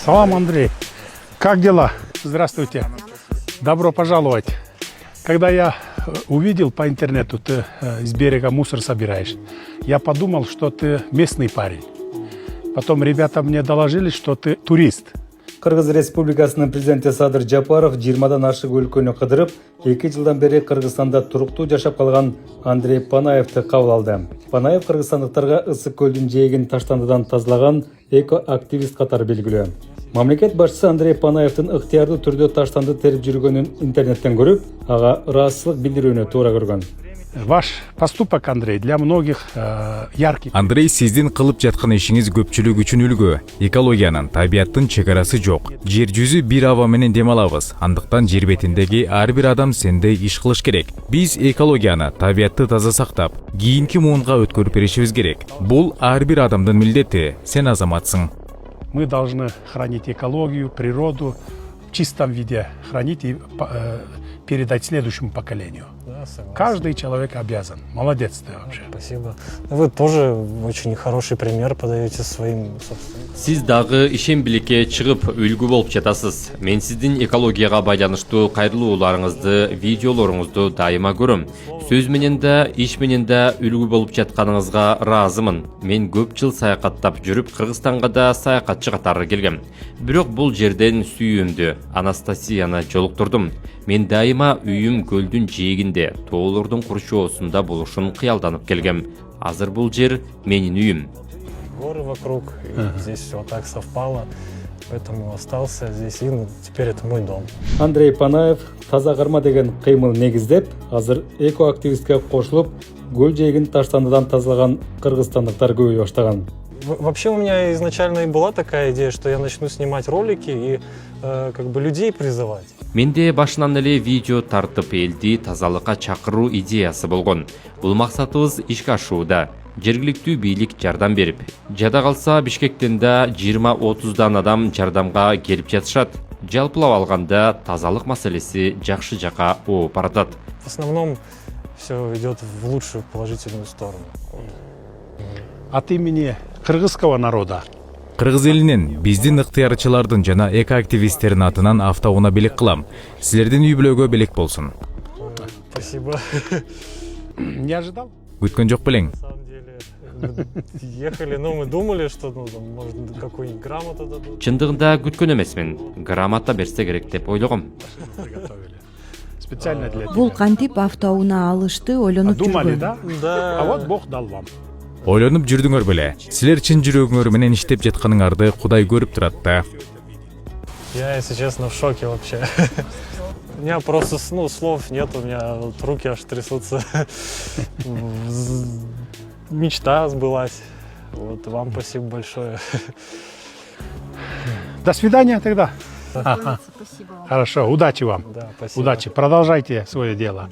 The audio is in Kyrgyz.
Салам, Андрей. Как дела? Здравствуйте. Добро пожаловать. Когда я увидел по интернету, ты с берега мусор собираешь, я подумал, что ты местный парень. Потом ребята мне доложили, что ты турист. Кыргыз Республикасынын президенти Садыр Жапаров 20-дан ашык өлкөнү кыдырып, 2 жылдан бери Кыргызстанда туруктуу жашап калган Андрей Панаевди кабыл алды. Панаев кыргызстандыктарга ысык көлдүн жээгин таштандыдан тазалаган эко-активист катары белгилүү. Мамлекет башчысы Андрей Панаевдин ыктыярдуу түрдө таштанды терип жүргөнүн интернеттен көрүп, ага ыраазычылык билдирүүнү туура көргөн. Ваш поступок, Андрей, для многих яркий. Андрей, сиздин кылып жаткан ишиңиз көпчүлүк үчүн үлгү. Экологиянын, табияттын чек арасы жок. Жер жүзү бир аба менен дем алабыз. Андыктан жер бетиндеги ар бир адам сендей иш кылыш керек. Биз экологияны, табиятты таза сактап, кийинки муунга өткөрүп беришибиз керек. Бул ар бир адамдын милдети. Сен азаматсың. Мы должны хранить экологию, природу в чистом виде, хранить и передать следующему поколению. Да, согласен. Каждый человек обязан. Молодец ты вообще. Спасибо. Вы тоже очень хороший пример подаете своим собственным. Сиз дагы ишембиликке чыгып үлгү болуп жатасыз. Мен сиздин экологияга байланыштуу кайрылууларыңызды, видеолоруңузду дайыма көрөм. Сөз менен да, иш менен да үлгү болуп жатканыңызга ыраазымын. Мен көп жыл саякаттап жүрүп, Кыргызстанга да саякатчы катары келгем. Бирок бул жерден сүйүүмдү, Анастасияны жолуктурдум. Мен дайыма үйүм көлдүн жээгинде, тоолордун курчоосунда болушун кыялданып келгем. Азыр бул жер менин үйүм. Горы вокруг, и здесь все так совпало, поэтому остался здесь, и теперь это мой дом. Андрей Панаев таза карма деген кыймыл негиздеп, азыр эко-активистке кошулуп, көл жээгин таштандыдан тазалаган кыргызстандыктар көбөйө баштаган. Вообще у меня изначально и была такая идея, что я начну снимать ролики и как бы людей призывать. Менде башынан эле видео тартып элди тазалыкка чакыруу идеясы болгон. Бул максатыбыз ишке ашууда. Жергиликтүү бийлик жардам берип, жада калса Бишкектен да 20-30дан адам жардамга келип жатышат. Жалпылап алганда тазалык маселеси жакшы жака ооп баратат. В основном все идет в лучшую положительную сторону. От имени кыргызского народа. Кыргыз элинин, биздин ыктыярчылардын жана эко-активисттердин атынан автоунаа белек кылам. Силердин үй бүлөгө белек болсун. Спасибо. Не ожидал? Күткөн жок белең. На самом деле, ехали, но мы думали, что там, может, какую-нибудь грамоту дадут. Чындыгында күткөн эмесмин. Грамота берсе керек деп ойлогом. Приготовили. Специально для Бул тебя. кантип автоунаа алышты ойлонуп Думали, жүргөн. да? Да. А вот Бог дал вам. Ойлонуп жүрдүңөр беле. Силер чын жүрөгүңөр менен иштеп жатканыңарды Кудай көрүп турат да. Я, если честно, в шоке вообще. У меня просто слов нет, у меня вот руки аж трясутся. Мечта сбылась. Вот, вам спасибо большое. До свидания тогда. Спасибо вам. Хорошо, удачи вам. Да, спасибо. Удачи. Продолжайте свое дело.